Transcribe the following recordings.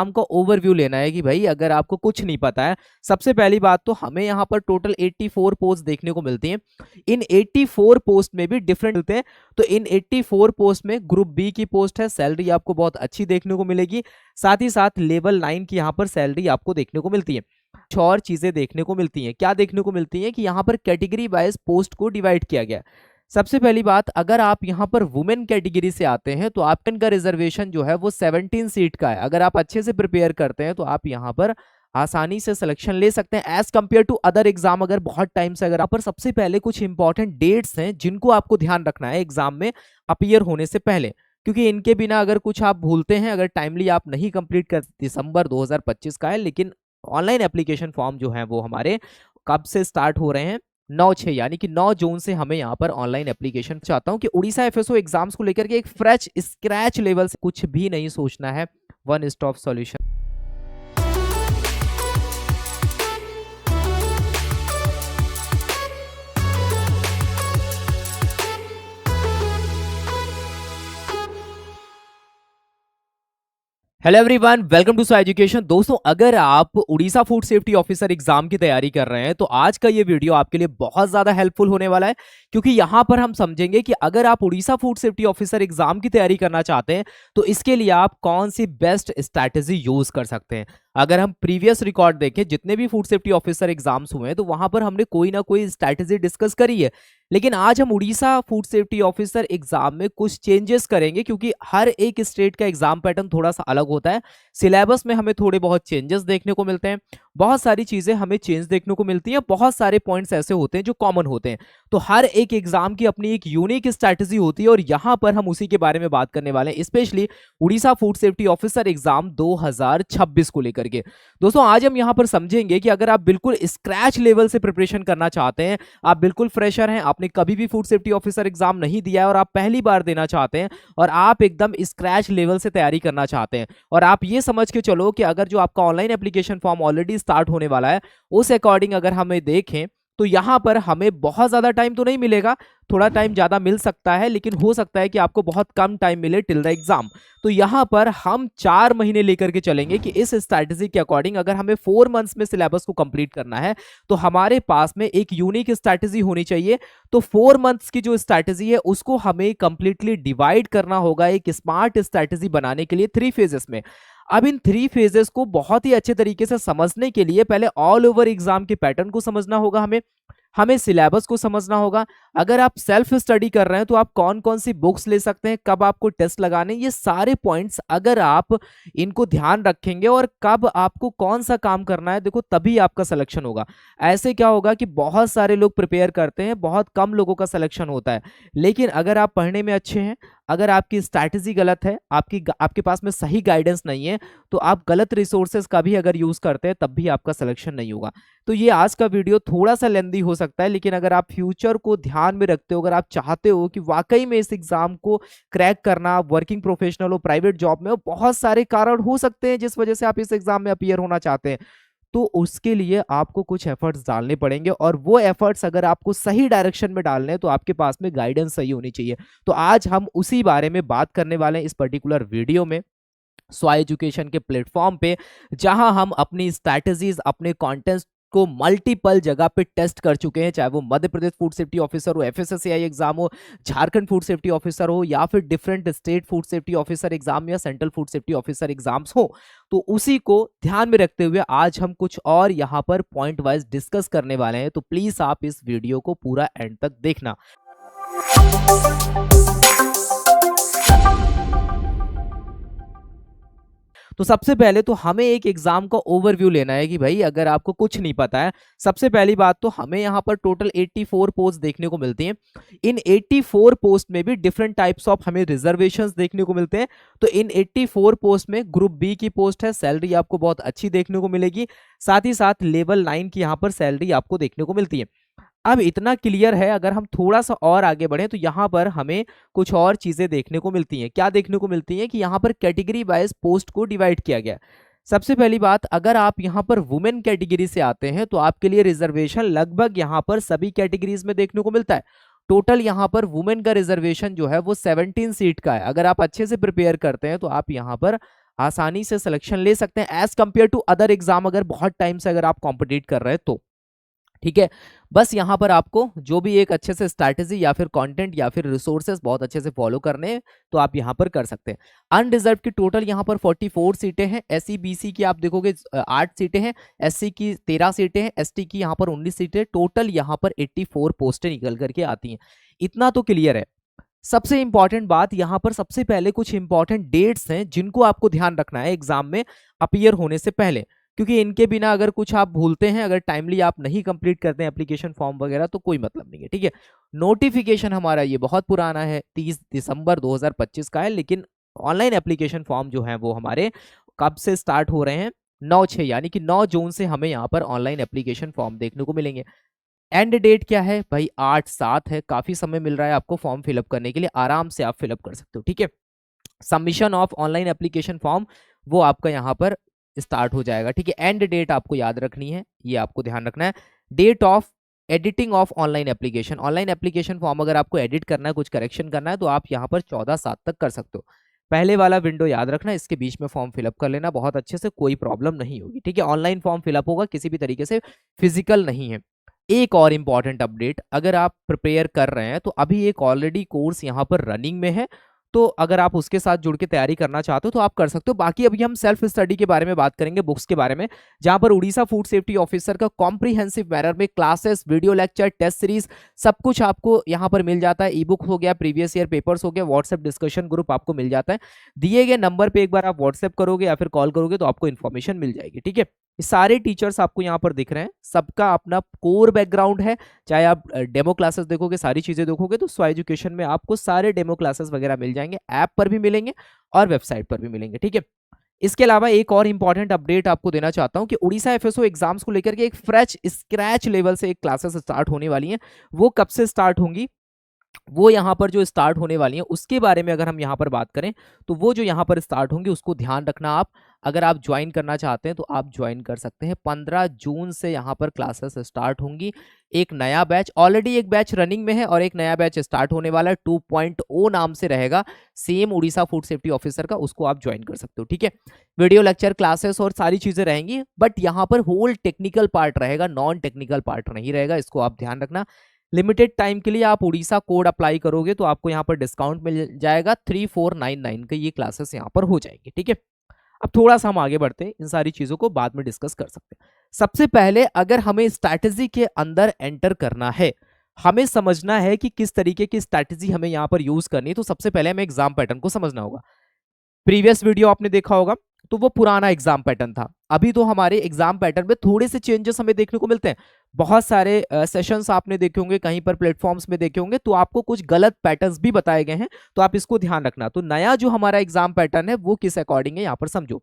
हमको ओवरव्यू लेना है कि भाई अगर आपको कुछ नहीं पता है, सबसे पहली बात तो हमें यहाँ पर टोटल 84 पोस्ट देखने को मिलती हैं। इन 84 पोस्ट में भी डिफरेंट मिलते हैं। तो इन 84 पोस्ट में ग्रुप बी की पोस्ट है, सैलरी आपको बहुत अच्छी देखने को मिलेगी। साथ ही साथ लेवल 9 की यहाँ पर सैलरी आपको देखने को मिलती है। कुछ और चीजें देखने को मिलती हैं। क्या देखने को मिलती हैं कि यहाँ पर कैटेगरी वाइज पोस्ट को डिवाइड किया गया है। सबसे पहली बात, अगर आप यहाँ पर वुमेन कैटेगरी से आते हैं तो आपका रिजर्वेशन जो है वो 17 सीट का है। अगर आप अच्छे से प्रिपेयर करते हैं तो आप यहाँ पर आसानी से सिलेक्शन ले सकते हैं as compare to other exam. अगर बहुत टाइम से, अगर यहाँ पर सबसे पहले कुछ इंपॉर्टेंट डेट्स हैं जिनको आपको ध्यान रखना है एग्जाम में अपीयर होने से पहले, क्योंकि इनके बिना अगर कुछ आप भूलते हैं, अगर टाइमली आप नहीं कंप्लीट कर, दिसंबर 2025 का है, लेकिन ऑनलाइन एप्लीकेशन फॉर्म जो है वो हमारे कब से स्टार्ट हो रहे हैं, 9/6 यानी कि 9 जून से हमें यहाँ पर ऑनलाइन एप्लीकेशन। चाहता हूँ कि उड़ीसा एफएसओ एग्जाम्स को लेकर के एक फ्रेश स्क्रैच लेवल से कुछ भी नहीं सोचना है, one stop solution. Hello everyone, welcome to so education. दोस्तों, अगर आप Orissa food safety officer exam की तैयारी कर रहे हैं तो आज का ये वीडियो आपके लिए बहुत ज्यादा हेल्पफुल होने वाला है, क्योंकि यहां पर हम समझेंगे कि अगर आप Orissa food safety officer exam की तैयारी करना चाहते हैं तो इसके लिए आप कौन सी बेस्ट स्ट्रैटेजी यूज कर सकते हैं। अगर हम प्रीवियस रिकॉर्ड देखें, जितने भी फूड सेफ्टी ऑफिसर एग्जाम्स हुए हैं तो वहां पर हमने कोई ना कोई स्ट्रैटेजी डिस्कस करी है, लेकिन आज हम Orissa food safety officer exam में कुछ चेंजेस करेंगे, क्योंकि हर एक स्टेट का एग्जाम पैटर्न थोड़ा सा अलग होता है। सिलेबस में हमें थोड़े बहुत चेंजेस देखने को मिलते हैं, बहुत सारी चीजें हमें चेंज देखने को मिलती हैं, बहुत सारे पॉइंट्स ऐसे होते हैं जो कॉमन होते हैं। तो हर एक एग्जाम की अपनी एक यूनिक स्ट्रैटेजी होती है और यहां पर हम उसी के बारे में बात करने वाले हैं, specially Orissa food safety officer exam 2026 को लेकर के। दोस्तों, आज हम यहां पर समझेंगे कि अगर आप बिल्कुल स्क्रैच लेवल से प्रिपरेशन करना चाहते हैं, आप बिल्कुल फ्रेशर हैं, आपने कभी भी फूड सेफ्टी ऑफिसर एग्जाम नहीं दिया है और आप पहली बार देना चाहते हैं और आप एकदम स्क्रैच लेवल से तैयारी करना चाहते हैं, और आप ये समझ के चलो कि अगर जो आपका online application form already start होने वाला है उस अकॉर्डिंग अगर हमें देखें तो यहां पर हमें बहुत ज्यादा टाइम तो नहीं मिलेगा, थोड़ा टाइम ज्यादा मिल सकता है, लेकिन हो सकता है कि आपको बहुत कम टाइम मिले टिल द एग्जाम। तो यहां पर हम 4 महीने लेकर के चलेंगे कि इस स्ट्रैटेजी के अकॉर्डिंग अगर हमें 4 मंथ्स में सिलेबस को कंप्लीट करना है तो हमारे पास में एक यूनिक स्ट्रैटेजी होनी चाहिए। तो 4 मंथ्स की जो स्ट्रैटेजी है उसको हमें कंप्लीटली डिवाइड करना होगा एक स्मार्ट स्ट्रैटेजी बनाने के लिए 3 फेजेस में। अब इन 3 फेजेस को बहुत ही अच्छे तरीके से समझने के लिए पहले ऑल ओवर एग्जाम के पैटर्न को समझना होगा, हमें सिलेबस को समझना होगा। अगर आप सेल्फ स्टडी कर रहे हैं तो आप कौन कौन सी बुक्स ले सकते हैं, कब आपको टेस्ट लगाने, ये सारे पॉइंट्स अगर आप इनको ध्यान रखेंगे और कब आपको कौन सा काम करना है, देखो तभी आपका सिलेक्शन होगा। ऐसे क्या होगा कि बहुत सारे लोग प्रिपेयर करते हैं, बहुत कम लोगों का सिलेक्शन होता है। लेकिन अगर आप पढ़ने में अच्छे हैं, अगर आपकी स्ट्रैटेजी गलत है, आपके पास में सही गाइडेंस नहीं है, तो आप गलत रिसोर्सेज का भी अगर यूज करते हैं तब भी आपका सिलेक्शन नहीं होगा। तो ये आज का वीडियो थोड़ा सा लेंदी हो सकता है, लेकिन अगर आप फ्यूचर को ध्यान में रखते हो, अगर आप चाहते हो कि वाकई में इस एग्जाम को क्रैक करना, वर्किंग प्रोफेशनल हो, प्राइवेट जॉब में हो, बहुत सारे कारण हो सकते हैं जिस वजह से आप इस एग्जाम में अपीयर होना चाहते हैं, तो उसके लिए आपको कुछ एफर्ट्स डालने पड़ेंगे, और वो एफर्ट्स अगर आपको सही डायरेक्शन में डालने हैं तो आपके पास में गाइडेंस सही होनी चाहिए। तो आज हम उसी बारे में बात करने वाले हैं इस पर्टिकुलर वीडियो में, सो एजुकेशन के प्लेटफॉर्म पे, जहां हम अपनी स्ट्रैटेजीज, अपने कंटेंट्स को मल्टीपल जगह पे टेस्ट कर चुके हैं, चाहे वो Madhya Pradesh food safety officer हो, एफएसएसएआई एग्जाम हो, झारखंड फूड सेफ्टी ऑफिसर हो, या फिर different state food safety officer exam या central food safety officer exams हो। तो उसी को ध्यान में रखते हुए आज हम कुछ और यहाँ पर पॉइंट वाइज डिस्कस करने वाले हैं, तो प्लीज आप इस वीडियो को पूरा एंड तक देखना। तो सबसे पहले तो हमें एक एग्जाम का ओवरव्यू लेना है कि भाई अगर आपको कुछ नहीं पता है, सबसे पहली बात तो हमें यहाँ पर टोटल 84 पोस्ट देखने को मिलती हैं। इन 84 पोस्ट में भी डिफरेंट टाइप्स ऑफ हमें रिजर्वेशंस देखने को मिलते हैं। तो इन 84 पोस्ट में ग्रुप बी की पोस्ट है, सैलरी आपको बहुत अच्छी देखने को मिलेगी। साथ ही साथ लेवल 9 की यहाँ पर सैलरी आपको देखने को मिलती है। अब इतना क्लियर है, अगर हम थोड़ा सा और आगे बढ़े तो यहाँ पर हमें कुछ और चीजें देखने को मिलती हैं। क्या देखने को मिलती हैं कि यहाँ पर कैटेगरी वाइज पोस्ट को डिवाइड किया गया। सबसे पहली बात, अगर आप यहाँ पर वुमेन कैटेगरी से आते हैं तो आपके लिए रिजर्वेशन लगभग यहाँ पर सभी कैटेगरीज में देखने को मिलता है। टोटल यहाँ पर वुमेन का रिजर्वेशन जो है वो 17 सीट का है। अगर आप अच्छे से प्रिपेयर करते हैं तो आप यहाँ पर आसानी से सिलेक्शन ले सकते हैं as compare to other exam, अगर बहुत टाइम से अगर आप कॉम्पिटिट कर रहे हैं तो। ठीक है, बस यहाँ पर आपको जो भी एक अच्छे से स्ट्रैटेजी या फिर कंटेंट या फिर रिसोर्सेज बहुत अच्छे से फॉलो करने हैं तो आप यहाँ पर कर सकते हैं। अनरिजर्व की टोटल यहाँ पर 44 सीटें हैं, एससी बीसी की आप देखोगे 8 सीटें हैं, एससी की 13 सीटें हैं, एसटी की यहाँ पर 19 सीटें, टोटल यहाँ पर 84 पोस्टें निकल करके आती हैं। इतना तो क्लियर है। सबसे इंपॉर्टेंट बात यहाँ पर सबसे पहले कुछ इंपॉर्टेंट डेट्स हैं जिनको आपको ध्यान रखना है एग्जाम में अपीयर होने से पहले, क्योंकि इनके बिना अगर कुछ आप भूलते हैं, अगर टाइमली आप नहीं कंप्लीट करते हैं एप्लीकेशन फॉर्म वगैरह तो कोई मतलब नहीं है। ठीक है, नोटिफिकेशन हमारा ये बहुत पुराना है, 30 दिसंबर 2025 का है, लेकिन ऑनलाइन एप्लीकेशन फॉर्म जो है वो हमारे कब से स्टार्ट हो रहे हैं, 9/6 यानी कि 9 जून से हमें यहाँ पर ऑनलाइन एप्लीकेशन फॉर्म देखने को मिलेंगे। एंड डेट क्या है भाई, 8/7 है, काफी समय मिल रहा है आपको फॉर्म फिलअप करने के लिए, आराम से आप फिलअप कर सकते हो। ठीक है, submission of online application form वो आपका यहाँ पर स्टार्ट हो जाएगा। ठीक है, एंड डेट आपको याद रखनी है, ये आपको ध्यान रखना है। Date of editing of online application form अगर आपको एडिट करना है, कुछ करेक्शन करना है तो आप यहाँ पर 14/7 तक कर सकते हो। पहले वाला विंडो याद रखना, इसके बीच में फॉर्म फिलअप कर लेना बहुत अच्छे से, कोई प्रॉब्लम नहीं होगी। ठीक है, ऑनलाइन फॉर्म फिलअप होगा, किसी भी तरीके से फिजिकल नहीं है। एक और इंपॉर्टेंट अपडेट, अगर आप प्रिपेयर कर रहे हैं तो अभी एक ऑलरेडी कोर्स यहाँ पर रनिंग में है, तो अगर आप उसके साथ जुड़ के तैयारी करना चाहते हो तो आप कर सकते हो। बाकी अभी हम सेल्फ स्टडी के बारे में बात करेंगे, बुक्स के बारे में, जहां पर उड़ीसा फूड सेफ्टी ऑफिसर का कॉम्प्रिहेंसिव मैनर में classes, video lecture, test series सब कुछ आपको यहां पर मिल जाता है। ई बुक हो गया, प्रीवियस ईयर पेपर्स हो गया, व्हाट्सएप डिस्कशन ग्रुप आपको मिल जाता है। दिए गए नंबर पे एक बार आप व्हाट्सएप करोगे या फिर कॉल करोगे तो आपको इन्फॉर्मेशन मिल जाएगी। ठीक है, सारे टीचर्स आपको यहाँ पर दिख रहे हैं, सबका अपना कोर बैकग्राउंड है। चाहे आप डेमो क्लासेस देखोगे, सारी चीजें देखोगे तो स्व एजुकेशन में आपको सारे डेमो क्लासेस वगैरह मिल जाएंगे, ऐप पर भी मिलेंगे और वेबसाइट पर भी मिलेंगे। ठीक है, इसके अलावा एक और इंपॉर्टेंट अपडेट आपको देना चाहता हूं कि उड़ीसा एफएसओ एग्जाम्स को लेकर के एक फ्रेश स्क्रैच लेवल से एक क्लासेस स्टार्ट होने वाली हैं। वो कब से स्टार्ट होंगी, वो यहाँ पर जो स्टार्ट होने वाली है उसके बारे में अगर हम यहाँ पर बात करें तो वो जो यहाँ पर स्टार्ट होंगी उसको ध्यान रखना। आप अगर आप ज्वाइन करना चाहते हैं तो आप ज्वाइन कर सकते हैं। 15 जून से यहाँ पर क्लासेस स्टार्ट होंगी। एक नया बैच, ऑलरेडी एक बैच रनिंग में है और एक नया बैच स्टार्ट होने वाला है, 2.0 नाम से रहेगा, same Orissa food safety officer का, उसको आप ज्वाइन कर सकते हो। ठीक है, वीडियो लेक्चर, क्लासेस और सारी चीजें रहेंगी, बट यहाँ पर होल टेक्निकल पार्ट रहेगा, नॉन टेक्निकल पार्ट नहीं रहेगा, इसको आप ध्यान रखना। लिमिटेड टाइम के लिए आप उड़ीसा कोड अप्लाई करोगे तो आपको यहाँ पर डिस्काउंट मिल जाएगा, 3499 का ये क्लासेस यहाँ पर हो जाएंगे। ठीक है, अब थोड़ा सा हम आगे बढ़ते हैं, इन सारी चीजों को बाद में डिस्कस कर सकते हैं। सबसे पहले अगर हमें स्ट्रैटेजी के अंदर एंटर करना है, हमें समझना है कि किस तरीके की स्ट्रैटेजी हमें यहाँ पर यूज करनी है, तो सबसे पहले हमें एग्जाम पैटर्न को समझना होगा। प्रीवियस वीडियो आपने देखा होगा तो वो पुराना एग्जाम पैटर्न था। अभी तो हमारे एग्जाम पैटर्न में थोड़े से चेंजेस हमें देखने को मिलते हैं। बहुत सारे सेशंस आपने देखे होंगे, कहीं पर प्लेटफॉर्म्स में देखे होंगे, तो आपको कुछ गलत पैटर्न्स भी बताए गए हैं, तो आप इसको ध्यान रखना। तो नया जो हमारा एग्जाम पैटर्न है वो किस अकॉर्डिंग है यहाँ पर समझो।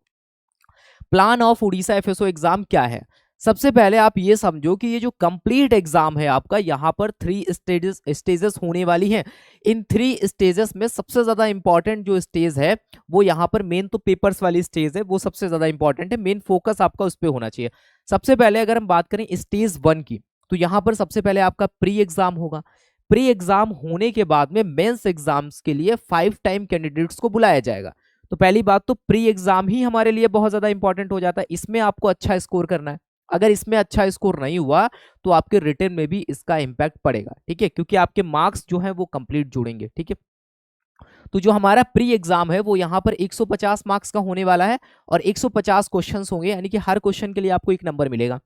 Plan of Orissa FSO exam क्या है, सबसे पहले आप ये समझो कि ये जो कंप्लीट एग्जाम है आपका, यहाँ पर 3 स्टेजेस होने वाली हैं। इन 3 स्टेजेस में सबसे ज्यादा इंपॉर्टेंट जो स्टेज है वो यहाँ पर मेन तो पेपर्स वाली स्टेज है, वो सबसे ज्यादा इंपॉर्टेंट है, मेन फोकस आपका उस पर होना चाहिए। सबसे पहले अगर हम बात करें स्टेज 1 की, तो यहाँ पर सबसे पहले आपका प्री एग्जाम होगा। प्री एग्जाम होने के बाद में मेंस एग्जाम्स के लिए 5 टाइम कैंडिडेट्स को बुलाया जाएगा। तो पहली बात तो प्री एग्जाम ही हमारे लिए बहुत ज्यादा इंपॉर्टेंट हो जाता है, इसमें आपको अच्छा स्कोर करना है। अगर इसमें अच्छा स्कोर नहीं हुआ तो आपके रिटर्न में भी इसका इंपैक्ट पड़ेगा। ठीक है, क्योंकि आपके मार्क्स जो हैं वो कंप्लीट जुड़ेंगे। ठीक है, तो जो हमारा प्री एग्जाम है वो यहाँ पर 150 मार्क्स का होने वाला है और 150 क्वेश्चंस होंगे, यानी कि हर क्वेश्चन के लिए आपको 1 नंबर मिलेगा।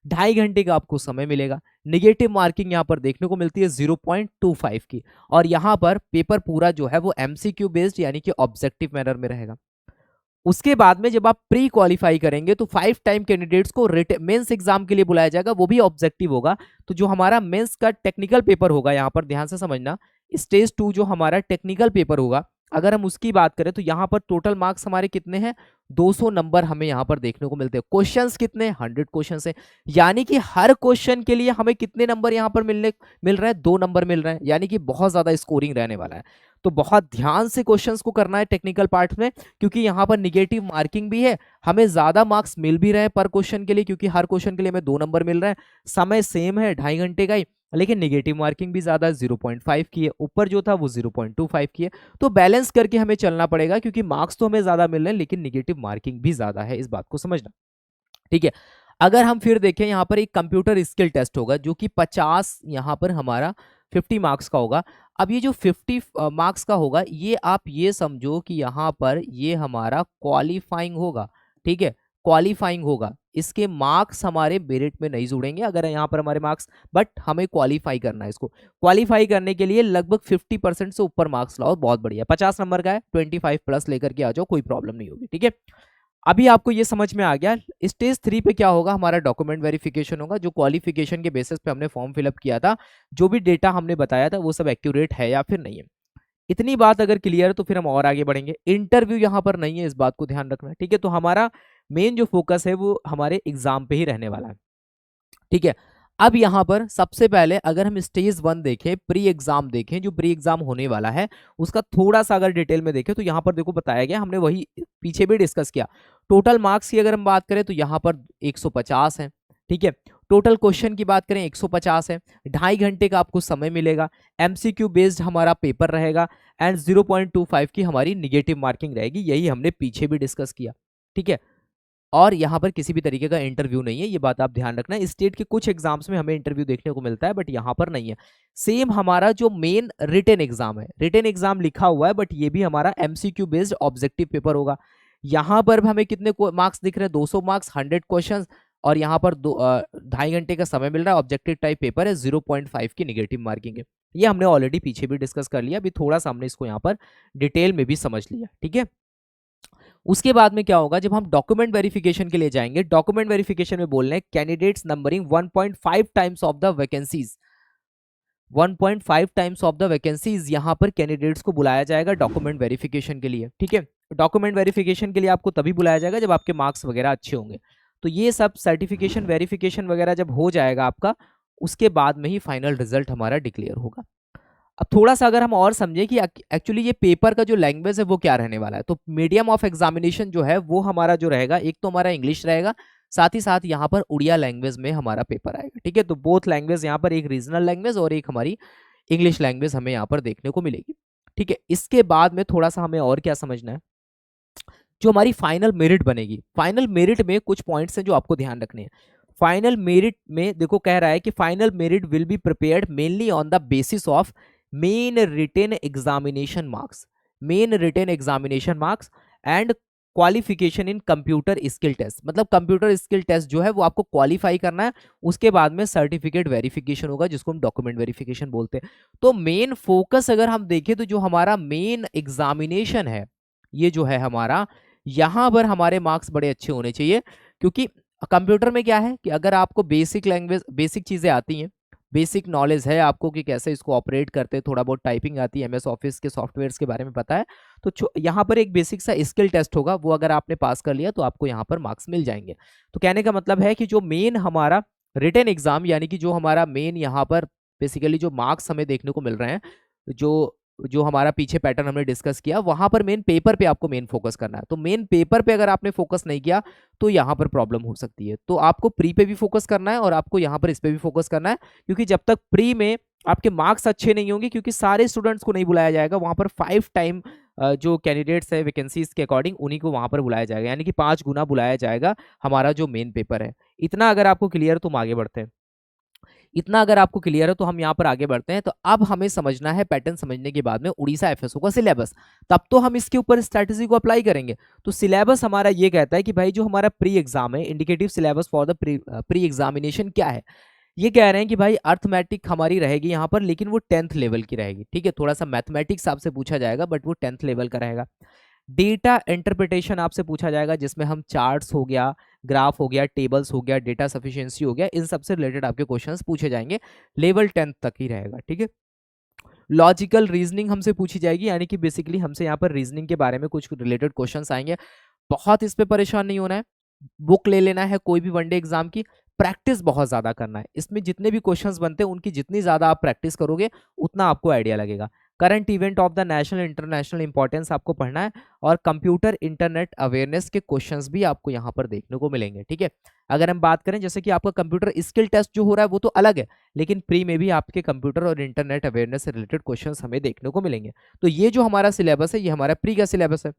2.5 घंटे का आपको समय मिलेगा। निगेटिव मार्किंग यहाँ पर देखने को मिलती है 0.25 की, और यहाँ पर पेपर पूरा जो है वो एमसीक्यू बेस्ड यानी कि ऑब्जेक्टिव मैनर में रहेगा। उसके बाद में जब आप प्री क्वालिफाई करेंगे तो 5 टाइम कैंडिडेट्स को मेंस एग्जाम के लिए बुलाया जाएगा, वो भी ऑब्जेक्टिव होगा। तो जो हमारा मेंस का टेक्निकल पेपर होगा, यहाँ पर ध्यान से समझना, स्टेज 2 जो हमारा टेक्निकल पेपर होगा, अगर हम उसकी बात करें तो यहाँ पर टोटल मार्क्स हमारे कितने हैं, 200 नंबर हमें यहाँ पर देखने को मिलते हैं। क्वेश्चंस कितने, 100 क्वेश्चन है, यानी कि हर क्वेश्चन के लिए हमें कितने नंबर यहाँ पर मिल रहे हैं, 2 नंबर मिल रहे हैं, यानी कि बहुत ज्यादा स्कोरिंग रहने वाला है। तो बहुत ध्यान से क्वेश्चंस को करना है टेक्निकल पार्ट में, क्योंकि यहाँ पर निगेटिव मार्किंग भी है, हमें ज्यादा मार्क्स मिल भी रहे हैं पर क्वेश्चन के लिए, क्योंकि हर क्वेश्चन के लिए हमें 2 नंबर मिल रहे हैं। समय सेम है, 2.5 घंटे का ही, लेकिन नेगेटिव मार्किंग भी ज़्यादा 0.5 की है, ऊपर जो था वो 0.25 की है। तो बैलेंस करके हमें चलना पड़ेगा, क्योंकि मार्क्स तो हमें ज़्यादा मिल रहे हैं लेकिन नेगेटिव मार्किंग भी ज़्यादा है, इस बात को समझना। ठीक है, अगर हम फिर देखें यहाँ पर एक कंप्यूटर स्किल टेस्ट होगा जो कि 50 यहाँ पर हमारा 50 मार्क्स का होगा। अब ये जो 50 मार्क्स का होगा, ये आप ये समझो कि यहाँ पर ये हमारा क्वालिफाइंग होगा। ठीक है, क्वालिफाइंग होगा, इसके मार्क्स हमारे मेरिट में नहीं जुड़ेंगे अगर यहाँ पर हमारे मार्क्स, बट हमें क्वालिफाई करना है। इसको क्वालिफाई करने के लिए लगभग 50% से ऊपर मार्क्स लाओ, बहुत बढ़िया। 50 नंबर का है, 25 प्लस लेकर के आ जाओ, कोई प्रॉब्लम नहीं होगी। ठीक है, अभी आपको ये समझ में आ गया। स्टेज 3 पे क्या होगा, हमारा डॉक्यूमेंट वेरिफिकेशन होगा, जो क्वालिफिकेशन के बेसिस पे हमने फॉर्म फिलअप किया था, जो भी डेटा हमने बताया था वो सब एक्यूरेट है या फिर नहीं है। इतनी बात अगर क्लियर है तो फिर हम और आगे बढ़ेंगे। इंटरव्यू यहाँ पर नहीं है, इस बात को ध्यान रखना है। ठीक है, तो हमारा मेन जो फोकस है वो हमारे एग्जाम पे ही रहने वाला है। ठीक है, अब यहाँ पर सबसे पहले अगर हम स्टेज 1 देखें, प्री एग्जाम देखें, जो प्री एग्जाम होने वाला है उसका थोड़ा सा अगर डिटेल में देखें तो यहाँ पर देखो बताया गया, हमने वही पीछे भी डिस्कस किया। टोटल मार्क्स की अगर हम बात करें तो यहाँ पर 150 है। ठीक है, टोटल क्वेश्चन की बात करें 150 है, 2.5 घंटे का आपको समय मिलेगा, एमसीक्यू बेस्ड हमारा पेपर रहेगा, एंड 0.25 की हमारी निगेटिव मार्किंग रहेगी, यही हमने पीछे भी डिस्कस किया। ठीक है, और यहाँ पर किसी भी तरीके का इंटरव्यू नहीं है, ये बात आप ध्यान रखना। स्टेट के कुछ एग्जाम्स में हमें इंटरव्यू देखने को मिलता है, बट यहाँ पर नहीं है। सेम हमारा जो मेन रिटन एग्जाम है, रिटन एग्जाम लिखा हुआ है, बट ये भी हमारा एमसीक्यू बेस्ड ऑब्जेक्टिव पेपर होगा। यहाँ पर हमें कितने मार्क्स दिख रहे हैं, 200 मार्क्स, 100 क्वेश्चन, और यहाँ पर 2.5 घंटे का समय मिल रहा है। ऑब्जेक्टिव टाइप पेपर है, 0.5 की निगेटिव मार्किंग है। ये हमने ऑलरेडी पीछे भी डिस्कस कर लिया, अभी थोड़ा सा हमने इसको यहाँ पर डिटेल में भी समझ लिया। ठीक है, उसके बाद में क्या होगा, जब हम डॉक्यूमेंट वेरिफिकेशन के लिए जाएंगे, डॉक्यूमेंट वेरिफिकेशन में बोल रहे हैं candidates numbering 1.5 times of the vacancies, 1.5 times of the vacancies यहाँ पर कैंडिडेट्स को बुलाया जाएगा डॉक्यूमेंट वेरिफिकेशन के लिए। ठीक है, डॉक्यूमेंट वेरिफिकेशन के लिए आपको तभी बुलाया जाएगा जब आपके मार्क्स वगैरह अच्छे होंगे। तो ये सब सर्टिफिकेशन वेरिफिकेशन वगैरह जब हो जाएगा आपका, उसके बाद में ही फाइनल रिजल्ट हमारा डिक्लेयर होगा। अब थोड़ा सा अगर हम और समझें कि एक्चुअली ये पेपर का जो लैंग्वेज है वो क्या रहने वाला है, तो मीडियम ऑफ एग्जामिनेशन जो है वो हमारा जो रहेगा, एक तो हमारा इंग्लिश रहेगा, साथ ही साथ यहाँ पर उड़िया लैंग्वेज में हमारा पेपर आएगा। ठीक है, तो बोथ लैंग्वेज यहाँ पर, एक रीजनल लैंग्वेज और एक हमारी इंग्लिश लैंग्वेज हमें यहाँ पर देखने को मिलेगी। ठीक है, इसके बाद में थोड़ा सा हमें और क्या समझना है, जो हमारी फाइनल मेरिट बनेगी, फाइनल मेरिट में कुछ पॉइंट्स हैं जो आपको ध्यान रखने हैं। फाइनल मेरिट में देखो कह रहा है कि final merit will be prepared mainly on the basis of main written examination marks, main written examination marks and qualification in computer skill test. मतलब कंप्यूटर स्किल टेस्ट जो है वो आपको क्वालिफाई करना है, उसके बाद में सर्टिफिकेट वेरिफिकेशन होगा जिसको हम डॉक्यूमेंट वेरिफिकेशन बोलते हैं। तो मेन फोकस अगर हम देखें तो जो हमारा मेन एग्जामिनेशन है, ये जो है हमारा, यहाँ पर हमारे मार्क्स बड़े अच्छे होने चाहिए, क्योंकि कंप्यूटर में क्या है कि अगर आपको बेसिक लैंग्वेज, बेसिक चीज़ें आती हैं, बेसिक नॉलेज है आपको कि कैसे इसको ऑपरेट करते हैं, थोड़ा बहुत टाइपिंग आती है, एमएस ऑफिस के सॉफ्टवेयर्स के बारे में पता है, तो यहाँ पर एक बेसिक सा स्किल टेस्ट होगा, वो अगर आपने पास कर लिया तो आपको यहाँ पर मार्क्स मिल जाएंगे। तो कहने का मतलब है कि जो मेन हमारा रिटन एग्जाम, यानी कि जो हमारा मेन यहाँ पर बेसिकली जो मार्क्स हमें देखने को मिल रहे हैं, जो जो हमारा पीछे पैटर्न हमने डिस्कस किया, वहां पर मेन पेपर पे आपको मेन फोकस करना है। तो मेन पेपर पे अगर आपने फोकस नहीं किया तो यहाँ पर प्रॉब्लम हो सकती है। तो आपको प्री पे भी फोकस करना है और आपको यहाँ पर इस पे भी फोकस करना है, क्योंकि जब तक प्री में आपके मार्क्स अच्छे नहीं होंगे, क्योंकि सारे स्टूडेंट्स को नहीं बुलाया जाएगा वहां पर, 5 टाइम जो कैंडिडेट्स है वैकेंसीज के अकॉर्डिंग उन्हीं को वहां पर बुलाया जाएगा, यानी कि 5 गुना बुलाया जाएगा हमारा जो मेन पेपर है। इतना अगर आपको क्लियर है तो हम आगे बढ़ते हैं। इतना अगर आपको क्लियर है तो हम यहाँ पर आगे बढ़ते हैं। तो अब हमें समझना है, पैटर्न समझने के बाद में उड़ीसा एफएसओ का सिलेबस, तब तो हम इसके ऊपर स्ट्रैटेजी को अप्लाई करेंगे। तो सिलेबस हमारा ये कहता है कि भाई जो हमारा प्री एग्जाम है, indicative syllabus for the pre examination क्या है, ये कह रहे हैं कि भाई अर्थमेटिक हमारी रहेगी यहाँ पर, लेकिन वो 10th लेवल की रहेगी। ठीक है, थोड़ा सा मैथमेटिक्स आपसे पूछा जाएगा बट वो 10th लेवल का रहेगा। डेटा इंटरप्रिटेशन आपसे पूछा जाएगा, जिसमें हम चार्ट्स हो गया, ग्राफ हो गया, टेबल्स हो गया, डेटा सफिशिएंसी हो गया, इन सब से रिलेटेड आपके क्वेश्चंस पूछे जाएंगे, लेवल 10th तक ही रहेगा। ठीक है, लॉजिकल रीजनिंग हमसे पूछी जाएगी, यानी कि बेसिकली हमसे यहाँ पर रीजनिंग के बारे में कुछ रिलेटेड क्वेश्चंस आएंगे। बहुत इस पे परेशान नहीं होना है, बुक ले लेना है कोई भी वनडे एग्जाम की, प्रैक्टिस बहुत ज़्यादा करना है। इसमें जितने भी क्वेश्चंस बनते हैं उनकी जितनी ज़्यादा आप प्रैक्टिस करोगे उतना आपको आइडिया लगेगा। Current event of the national international importance आपको पढ़ना है, और कंप्यूटर इंटरनेट अवेयरनेस के क्वेश्चंस भी आपको यहाँ पर देखने को मिलेंगे। ठीक है, अगर हम बात करें जैसे कि आपका कंप्यूटर स्किल टेस्ट जो हो रहा है वो तो अलग है, लेकिन प्री में भी आपके कंप्यूटर और इंटरनेट अवेयरनेस से रिलेटेड क्वेश्चंस हमें देखने को मिलेंगे। तो ये जो हमारा सिलेबस है ये हमारा प्री का सिलेबस है।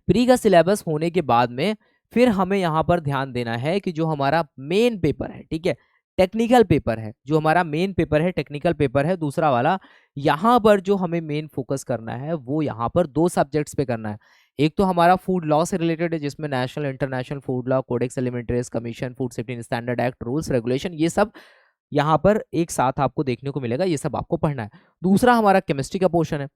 प्री का सिलेबस होने के बाद में फिर हमें यहाँ पर ध्यान देना है कि जो हमारा मेन पेपर है, ठीक है, टेक्निकल पेपर है, जो हमारा मेन पेपर है टेक्निकल पेपर है दूसरा वाला, यहाँ पर जो हमें मेन फोकस करना है वो यहाँ पर दो सब्जेक्ट्स पे करना है। एक तो हमारा फूड लॉ से रिलेटेड है जिसमें national international food law, codex alimentarius, commission, food safety standard act, rules regulation, ये सब यहाँ पर एक साथ आपको देखने को मिलेगा, ये सब आपको पढ़ना है। दूसरा हमारा केमिस्ट्री का पोर्शन है।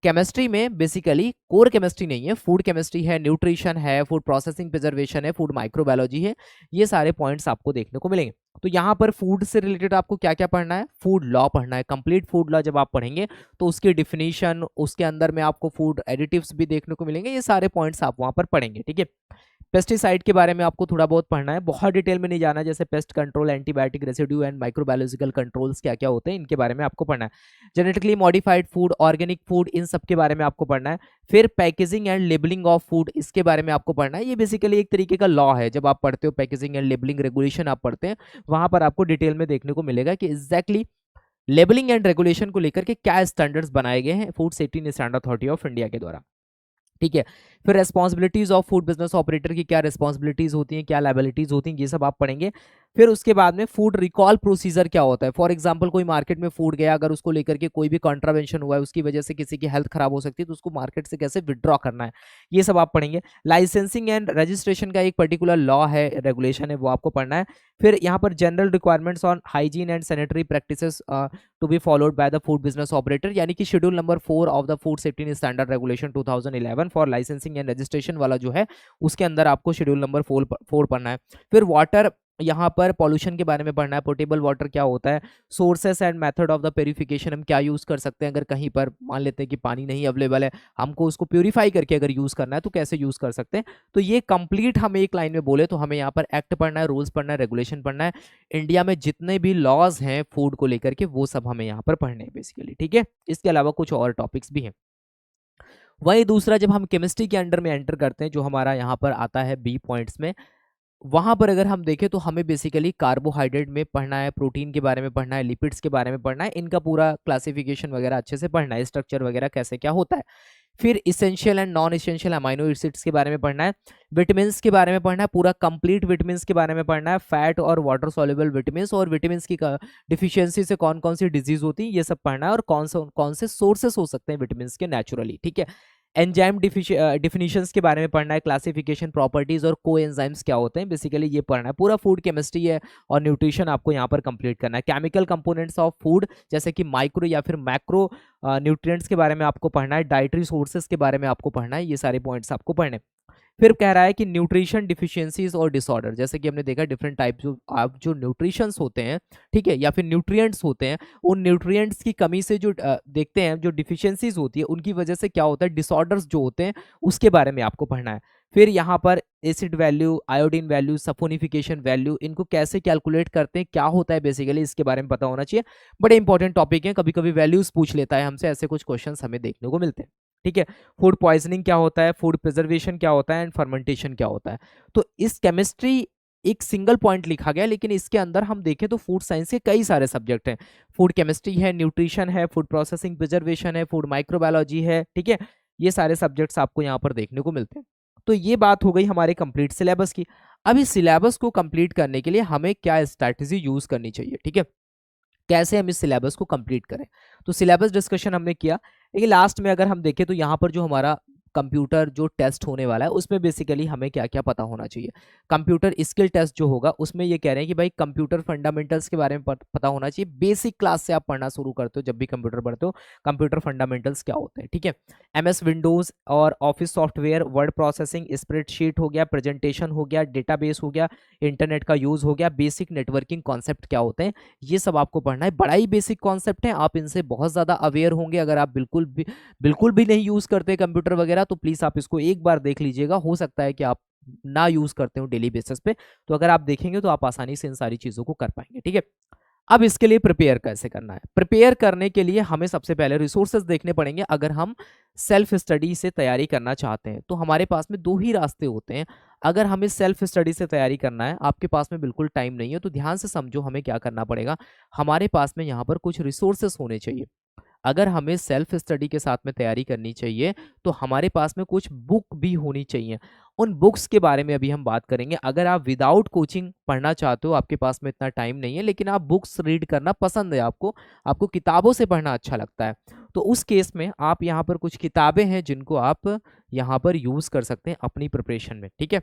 केमिस्ट्री में बेसिकली कोर केमिस्ट्री नहीं है, फूड केमिस्ट्री है, न्यूट्रिशन है, फूड प्रोसेसिंग प्रिजर्वेशन है, फूड माइक्रोबायोलॉजी है, ये सारे पॉइंट्स आपको देखने को मिलेंगे। तो यहाँ पर फूड से रिलेटेड आपको क्या क्या पढ़ना है, फूड लॉ पढ़ना है। कंप्लीट फूड लॉ जब आप पढ़ेंगे तो उसकी डिफिनीशन, उसके अंदर में आपको फूड एडिटिव्स भी देखने को मिलेंगे, ये सारे पॉइंट्स आप वहाँ पर पढ़ेंगे। ठीक है, पेस्टिसाइड के बारे में आपको थोड़ा बहुत पढ़ना है, बहुत डिटेल में नहीं जाना, जैसे pest control, antibiotic residue and microbiological controls क्या क्या होते हैं इनके बारे में आपको पढ़ना है। Genetically modified food, organic food, इन सब के बारे में आपको पढ़ना है। फिर packaging and labelling of food, इसके बारे में आपको पढ़ना है। ये बेसिकली एक तरीके का लॉ है, जब आप पढ़ते हो पैकेजिंग एंड लेबलिंग रेगुलेशन आप पढ़ते हैं, वहां पर आपको डिटेल में देखने को मिलेगा कि एग्जैक्टली लेबलिंग एंड रेगुलेशन को लेकर के क्या स्टैंडर्ड्स बनाए गए हैं food safety and standard authority of India के द्वारा। ठीक है, फिर responsibilities of food business operator की क्या रिस्पॉन्सिबिलिटीज होती हैं, क्या लायबिलिटीज होती हैं, ये सब आप पढ़ेंगे। फिर उसके बाद में फूड रिकॉल प्रोसीजर क्या होता है। फॉर एग्जांपल कोई मार्केट में फूड गया, अगर उसको लेकर के कोई भी कॉन्ट्रावेंशन हुआ है, उसकी वजह से किसी की हेल्थ खराब हो सकती है, तो उसको मार्केट से कैसे विड्रॉ करना है, ये सब आप पढ़ेंगे। लाइसेंसिंग एंड रजिस्ट्रेशन का एक पर्टिकुलर लॉ है, रेगुलेशन है, वो आपको पढ़ना है। फिर यहाँ पर general requirements on hygiene and sanitary practices to be followed by the food business operator, यानी कि schedule number 4 of the food safety and standard regulation 2011 for licensing and registration वाला जो है, उसके अंदर आपको शेड्यूल नंबर 4 पढ़ना है। फिर वाटर, यहाँ पर पॉल्यूशन के बारे में पढ़ना है, पोर्टेबल वाटर क्या होता है, sources and method of the purification, हम क्या यूज कर सकते हैं, अगर कहीं पर मान लेते हैं कि पानी नहीं अवेलेबल है, हमको उसको प्योरीफाई करके अगर यूज करना है तो कैसे यूज कर सकते हैं। तो ये कंप्लीट हम एक लाइन में बोले तो हमें यहाँ पर एक्ट पढ़ना है, रूल्स पढ़ना है, रेगुलेशन पढ़ना है, इंडिया में जितने भी लॉज हैं फूड को लेकर के वो सब हमें यहाँ पर पढ़ने हैं बेसिकली। ठीक है, इसके अलावा कुछ और टॉपिक्स भी हैं। वही दूसरा, जब हम केमिस्ट्री के अंडर में एंटर करते हैं, जो हमारा यहाँ पर आता है बी पॉइंट्स में, वहाँ पर अगर हम देखें तो हमें बेसिकली कार्बोहाइड्रेट में पढ़ना है, प्रोटीन के बारे में पढ़ना है, लिपिड्स के बारे में पढ़ना है, इनका पूरा क्लासिफिकेशन वगैरह अच्छे से पढ़ना है, स्ट्रक्चर वगैरह कैसे क्या होता है। फिर essential and non essential amino acids के बारे में पढ़ना है, विटामिन्स के बारे में पढ़ना है, पूरा कंप्लीट विटामिन्स के बारे में पढ़ना है, फैट और वाटर सॉल्युबल विटामिन्स, और विटामिन्स की डिफिशियंसी से कौन कौन सी डिजीज होती है ये सब पढ़ना है, और कौन से सोर्सेस हो सकते हैं विटामिन्स के नेचुरली। ठीक है, एंजाइम डिफिनीशंस के बारे में पढ़ना है, क्लासिफिकेशन, प्रॉपर्टीज और को एंजाइम्स क्या होते हैं, बेसिकली ये पढ़ना है। पूरा फूड केमिस्ट्री है और न्यूट्रिशन आपको यहाँ पर कंप्लीट करना है। केमिकल कंपोनेंट्स ऑफ फूड, जैसे कि माइक्रो या फिर मैक्रो न्यूट्रिएंट्स के बारे में आपको पढ़ना है, डाइटरी सोर्सेज के बारे में आपको पढ़ना है, ये सारे पॉइंट्स आपको पढ़ने। फिर कह रहा है कि न्यूट्रिशन डिफिशियंसीज और डिसऑर्डर, जैसे कि हमने देखा डिफरेंट टाइप जो आप जो न्यूट्रिशंस होते हैं, ठीक है, या फिर न्यूट्रिएंट्स होते हैं, उन न्यूट्रिएंट्स की कमी से जो देखते हैं, जो डिफिशियंसीज होती है उनकी वजह से क्या होता है, डिसऑर्डर्स जो होते हैं उसके बारे में आपको पढ़ना है। फिर यहाँ पर acid value, iodine value, saponification value, इनको कैसे कैलकुलेट करते हैं, क्या होता है बेसिकली, इसके बारे में पता होना चाहिए। बड़े इंपॉर्टेंट टॉपिक हैं, कभी कभी वैल्यूज पूछ लेता है हमसे, ऐसे कुछ क्वेश्चन हमें देखने को मिलते हैं। ठीक है, फूड पॉइजनिंग क्या होता है, फूड प्रिजर्वेशन क्या होता है, एंड फर्मेंटेशन क्या होता है। तो इस केमिस्ट्री एक सिंगल पॉइंट लिखा गया, लेकिन इसके अंदर हम देखें तो फूड साइंस के कई सारे सब्जेक्ट हैं। फूड केमिस्ट्री है, न्यूट्रिशन है, फूड प्रोसेसिंग प्रिजर्वेशन है, फूड माइक्रोबायोलॉजी है। ठीक है, ये सारे सब्जेक्ट्स आपको यहाँ पर देखने को मिलते हैं। तो ये बात हो गई हमारे कंप्लीट सिलेबस की। अब इस सिलेबस को कंप्लीट करने के लिए हमें क्या स्ट्रैटेजी यूज करनी चाहिए, ठीक है, कैसे हम इस सिलेबस को कंप्लीट करें। तो सिलेबस डिस्कशन हमने किया, लेकिन लास्ट में अगर हम देखें तो यहाँ पर जो हमारा कंप्यूटर जो टेस्ट होने वाला है उसमें बेसिकली हमें क्या क्या पता होना चाहिए। कंप्यूटर स्किल टेस्ट जो होगा उसमें ये कह रहे हैं कि भाई कंप्यूटर फंडामेंटल्स के बारे में पता होना चाहिए। बेसिक क्लास से आप पढ़ना शुरू करते हो, जब भी कंप्यूटर पढ़ते हो कंप्यूटर फंडामेंटल्स क्या होते हैं। ठीक है, MS विंडोज और office software, word processing, spreadsheet हो गया, प्रेजेंटेशन हो गया, डेटाबेस हो गया, इंटरनेट का यूज हो गया, बेसिक नेटवर्किंग कॉन्सेप्ट क्या होते हैं, ये सब आपको पढ़ना है। बड़ा ही बेसिक कॉन्सेप्ट है, आप इनसे बहुत ज्यादा अवेयर होंगे। अगर आप बिल्कुल भी नहीं यूज करते कंप्यूटर वगैरह तो प्लीज आप इसको एक बार देख लीजिएगा। हो सकता है कि आप ना यूज करते हो डेली बेसिस पे, तो अगर आप देखेंगे तो आप आसानी से इन सारी चीजों को कर पाएंगे। ठीक है, अब इसके लिए प्रिपेयर कैसे करना है? प्रिपेयर करने के लिए हमें सबसे पहले रिसोर्सेज देखने पड़ेंगे। अगर हम सेल्फ स्टडी से तैयारी करना चाहते हैं तो हमारे पास में दो ही रास्ते होते हैं। अगर हमें सेल्फ स्टडी से तैयारी करना है, आपके पास में बिल्कुल टाइम नहीं है, तो ध्यान से समझो हमें क्या करना पड़ेगा। हमारे पास में यहाँ पर कुछ रिसोर्सेस होने चाहिए। अगर हमें सेल्फ स्टडी के साथ में तैयारी करनी चाहिए तो हमारे पास में कुछ बुक भी होनी चाहिए। उन बुक्स के बारे में अभी हम बात करेंगे। अगर आप विदाउट कोचिंग पढ़ना चाहते हो, आपके पास में इतना टाइम नहीं है, लेकिन आप बुक्स रीड करना पसंद है, आपको आपको किताबों से पढ़ना अच्छा लगता है, तो उस केस में आप यहाँ पर कुछ किताबें हैं जिनको आप यहाँ पर यूज कर सकते हैं अपनी प्रिपरेशन में। ठीक है,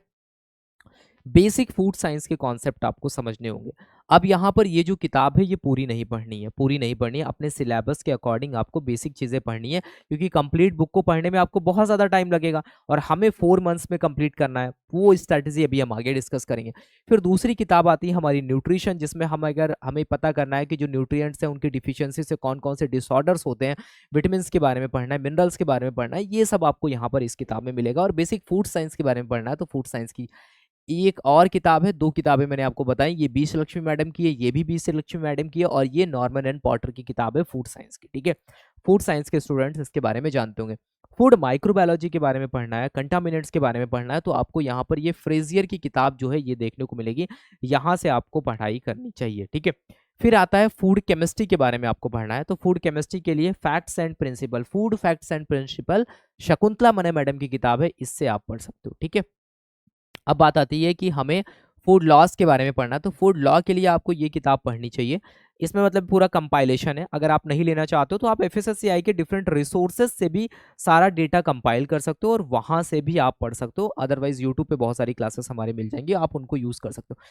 बेसिक फूड साइंस के कॉन्सेप्ट आपको समझने होंगे। अब यहाँ पर ये जो किताब है ये पूरी नहीं पढ़नी है, पूरी नहीं पढ़नी है, अपने सिलेबस के अकॉर्डिंग आपको बेसिक चीज़ें पढ़नी है, क्योंकि कंप्लीट बुक को पढ़ने में आपको बहुत ज़्यादा टाइम लगेगा और हमें 4 मंथ्स में कंप्लीट करना है। वो स्ट्रैटेजी अभी हम आगे डिस्कस करेंगे। फिर दूसरी किताब आती है हमारी न्यूट्रिशन, जिसमें हमें पता करना है कि जो न्यूट्रिएंट्स हैं उनकी डिफिशियंसी से कौन कौन से डिसऑर्डर्स होते हैं, विटामिन के बारे में पढ़ना है, मिनरल्स के बारे में पढ़ना है, ये सब आपको यहाँ पर इस किताब में मिलेगा। और बेसिक फूड साइंस के बारे में पढ़ना है तो फूड साइंस की एक और किताब है, 2 किताबें मैंने आपको बताई, ये बी लक्ष्मी मैडम की है, ये भी बी लक्ष्मी मैडम की है, और ये नॉर्मन एंड पॉटर की किताब है फूड साइंस की। ठीक है, फूड साइंस के स्टूडेंट्स इसके बारे में जानते होंगे। फूड माइक्रोबायोलॉजी के बारे में पढ़ना है, कंटामिनेंट्स के बारे में पढ़ना है, तो आपको यहाँ पर ये फ्रेजियर की किताब जो है ये देखने को मिलेगी, यहाँ से आपको पढ़ाई करनी चाहिए। ठीक है, फिर आता है फूड केमिस्ट्री के बारे में आपको पढ़ना है, तो फूड केमिस्ट्री के लिए facts and principle, food facts and principle, Shakuntala Manay madam की किताब है, इससे आप पढ़ सकते हो। ठीक है, अब बात आती है कि हमें फूड लॉस के बारे में पढ़ना है, तो फूड लॉ के लिए आपको ये किताब पढ़नी चाहिए। इसमें मतलब पूरा कंपाइलेशन है। अगर आप नहीं लेना चाहते हो तो आप एफएसएससीआई के डिफरेंट रिसोर्सेज से भी सारा डेटा कंपाइल कर सकते हो और वहां से भी आप पढ़ सकते हो। अदरवाइज यूट्यूब पे बहुत सारी क्लासेस हमारे मिल जाएंगी, आप उनको यूज कर सकते हो।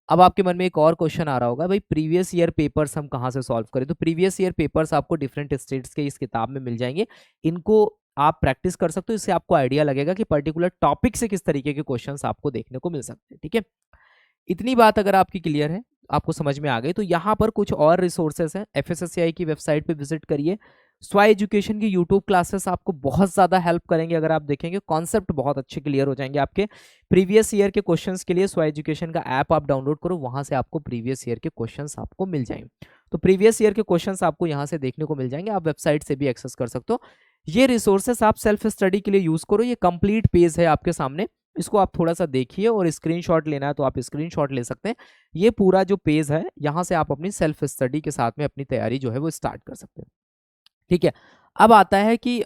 अब आपके मन में एक और क्वेश्चन आ रहा होगा, भाई प्रीवियस ईयर पेपर्स हम कहाँ से सॉल्व करें? तो प्रीवियस ईयर पेपर्स आपको डिफरेंट स्टेट्स के इस किताब में मिल जाएंगे। इनको आप प्रैक्टिस कर सकते हो, इससे आपको आइडिया लगेगा कि पर्टिकुलर टॉपिक से किस तरीके के क्वेश्चंस आपको देखने को मिल सकते हैं। ठीक है, इतनी बात अगर आपकी क्लियर है, आपको समझ में आ गई, तो यहाँ पर कुछ और रिसोर्सेस हैं। एफएसएससीआई की वेबसाइट पे विजिट करिए। स्वाई एजुकेशन की यूट्यूब क्लासेस आपको बहुत ज़्यादा हेल्प करेंगे। अगर आप देखेंगे कॉन्सेप्ट बहुत अच्छे क्लियर हो जाएंगे आपके। प्रीवियस ईयर के क्वेश्चंस के लिए स्वाई एजुकेशन का ऐप आप डाउनलोड करो, वहाँ से आपको प्रीवियस ईयर के क्वेश्चंस आपको मिल जाएंगे। तो प्रीवियस ईयर के क्वेश्चंस आपको यहाँ से देखने को मिल जाएंगे, आप वेबसाइट से भी एक्सेस कर सकते हो। ये रिसोर्सेस आप सेल्फ स्टडी के लिए यूज़ करो। ये कंप्लीट पेज है आपके सामने, इसको आप थोड़ा सा देखिए, और स्क्रीनशॉट लेना है तो आप स्क्रीनशॉट ले सकते हैं। ये पूरा जो पेज है, यहाँ से आप अपनी सेल्फ स्टडी के साथ में अपनी तैयारी जो है वो स्टार्ट कर सकते हैं। ठीक है, अब आता है कि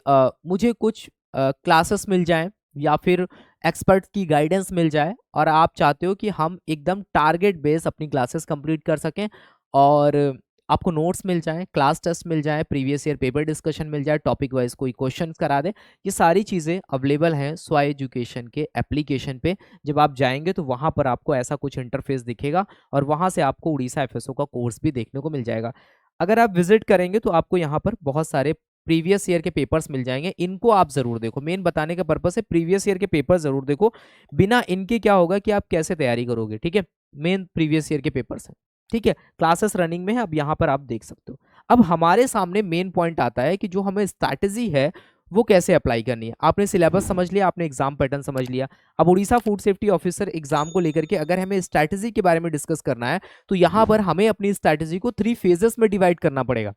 मुझे कुछ क्लासेस मिल जाएं या फिर एक्सपर्ट की गाइडेंस मिल जाए, और आप चाहते हो कि हम एकदम टारगेट बेस अपनी क्लासेस कंप्लीट कर सकें और आपको नोट्स मिल जाएं, क्लास टेस्ट मिल जाए, प्रीवियस ईयर पेपर डिस्कशन मिल जाए, टॉपिक वाइज कोई क्वेश्चन करा दे। ये सारी चीज़ें अवेलेबल हैं स्वाई एजुकेशन के एप्लीकेशन पे। जब आप जाएंगे तो वहाँ पर आपको ऐसा कुछ इंटरफेस दिखेगा और वहाँ से आपको उड़ीसा एफएसओ का कोर्स भी देखने को मिल जाएगा। अगर आप विजिट करेंगे तो आपको यहाँ पर बहुत सारे प्रीवियस ईयर के पेपर्स मिल जाएंगे, इनको आप जरूर देखो। मेन बताने का पर्पस है प्रीवियस ईयर के पेपर जरूर देखो, बिना इनके क्या होगा कि आप कैसे तैयारी करोगे। ठीक है, मेन प्रीवियस ईयर के पेपर्स हैं। ठीक है, क्लासेस रनिंग में है, अब यहाँ पर आप देख सकते हो। अब हमारे सामने मेन पॉइंट आता है कि जो हमें स्ट्रैटेजी है वो कैसे अप्लाई करनी है। आपने सिलेबस समझ लिया, आपने एग्जाम पैटर्न समझ लिया। अब Orissa food safety officer exam को लेकर के अगर हमें स्ट्रैटेजी के बारे में डिस्कस करना है तो यहाँ पर हमें अपनी स्ट्रैटेजी को 3 फेजेस में डिवाइड करना पड़ेगा।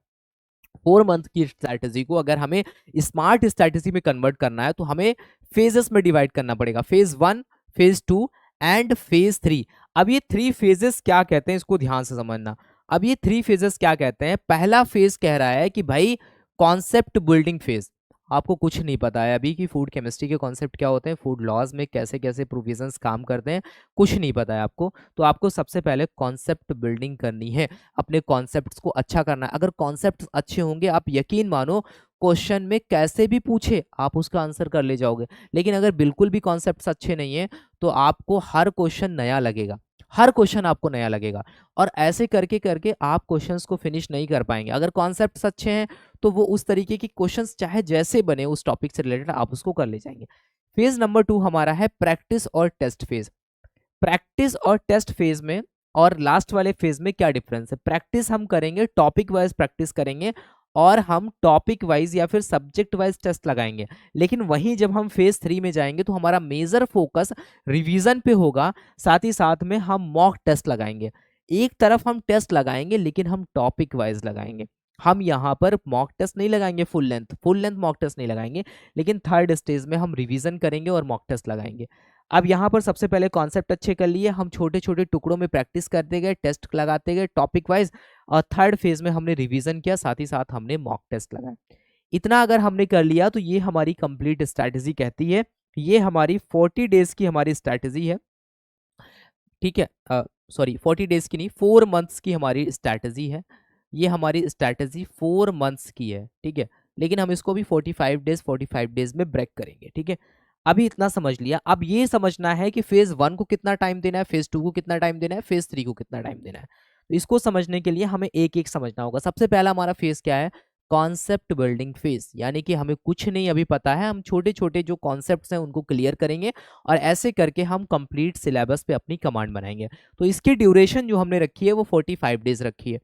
4 मंथ की स्ट्रैटेजी को अगर हमें स्मार्ट स्ट्रैटेजी में कन्वर्ट करना है तो हमें फेजेस में डिवाइड करना पड़ेगा, फेज 1, फेज 2 एंड फेज 3। अब ये 3 फेजेस क्या कहते हैं, इसको ध्यान से समझना। अब ये 3 फेजेस क्या कहते हैं? पहला फेज कह रहा है कि भाई कॉन्सेप्ट बिल्डिंग फेज। आपको कुछ नहीं पता है अभी कि फूड केमिस्ट्री के कॉन्सेप्ट क्या होते हैं, फूड लॉज में कैसे कैसे प्रोविजंस काम करते हैं, कुछ नहीं पता है आपको। तो आपको सबसे पहले कॉन्सेप्ट बिल्डिंग करनी है, अपने कॉन्सेप्ट्स को अच्छा करना है। अगर कॉन्सेप्ट्स अच्छे होंगे, आप यकीन मानो क्वेश्चन में कैसे भी पूछे आप उसका आंसर कर ले जाओगे। लेकिन अगर बिल्कुल भी कॉन्सेप्ट्स अच्छे नहीं है तो आपको हर क्वेश्चन नया लगेगा, हर क्वेश्चन आपको नया लगेगा, और ऐसे करके करके आप क्वेश्चंस को फिनिश नहीं कर पाएंगे। अगर कॉन्सेप्ट्स अच्छे हैं तो वो उस तरीके की क्वेश्चंस चाहे जैसे बने उस टॉपिक से रिलेटेड आप उसको कर ले जाएंगे। फेज नंबर 2 हमारा है प्रैक्टिस और टेस्ट फेज। प्रैक्टिस और टेस्ट फेज में और लास्ट वाले फेज में क्या डिफरेंस है? प्रैक्टिस हम करेंगे, टॉपिक वाइज प्रैक्टिस करेंगे और हम टॉपिक वाइज या फिर सब्जेक्ट वाइज टेस्ट लगाएंगे। लेकिन वहीं जब हम फेज 3 में जाएंगे तो हमारा मेजर फोकस रिवीजन पे होगा, साथ ही साथ में हम मॉक टेस्ट लगाएंगे। एक तरफ हम टेस्ट लगाएंगे लेकिन हम टॉपिक वाइज लगाएंगे। हम यहाँ पर मॉक टेस्ट नहीं लगाएंगे, फुल लेंथ मॉक टेस्ट नहीं लगाएंगे, लेकिन थर्ड स्टेज में हम रिवीजन करेंगे और मॉक टेस्ट लगाएंगे। अब यहाँ पर सबसे पहले कॉन्सेप्ट अच्छे कर लिए, हम छोटे छोटे टुकड़ों में प्रैक्टिस करते गए, टेस्ट लगाते गए टॉपिक वाइज, और थर्ड फेज में हमने रिवीजन किया, साथ ही साथ हमने मॉक टेस्ट लगाया। इतना अगर हमने कर लिया तो ये हमारी कंप्लीट स्ट्रैटेजी कहती है। ये हमारी 40 डेज की हमारी स्ट्रैटेजी है, ठीक है। सॉरी 40 डेज की नहीं, 4 मंथ्स की हमारी स्ट्रैटेजी है। ये हमारी स्ट्रैटेजी 4 मंथ्स की है, ठीक है। लेकिन हम इसको भी 45 डेज में ब्रेक करेंगे, ठीक है। अभी इतना समझ लिया। अब ये समझना है कि फेज 1 को कितना टाइम देना है, फेज 2 को कितना टाइम देना है, फेज 3 को कितना टाइम देना है। तो इसको समझने के लिए हमें एक एक समझना होगा। सबसे पहला हमारा फेज क्या है, कॉन्सेप्ट बिल्डिंग फेज, यानी कि हमें कुछ नहीं अभी पता है, हम छोटे छोटे जो कॉन्सेप्ट्स हैं उनको क्लियर करेंगे और ऐसे करके हम कंप्लीट सिलेबस पे अपनी कमांड बनाएंगे। तो इसकी ड्यूरेशन जो हमने रखी है वो 45 डेज रखी है।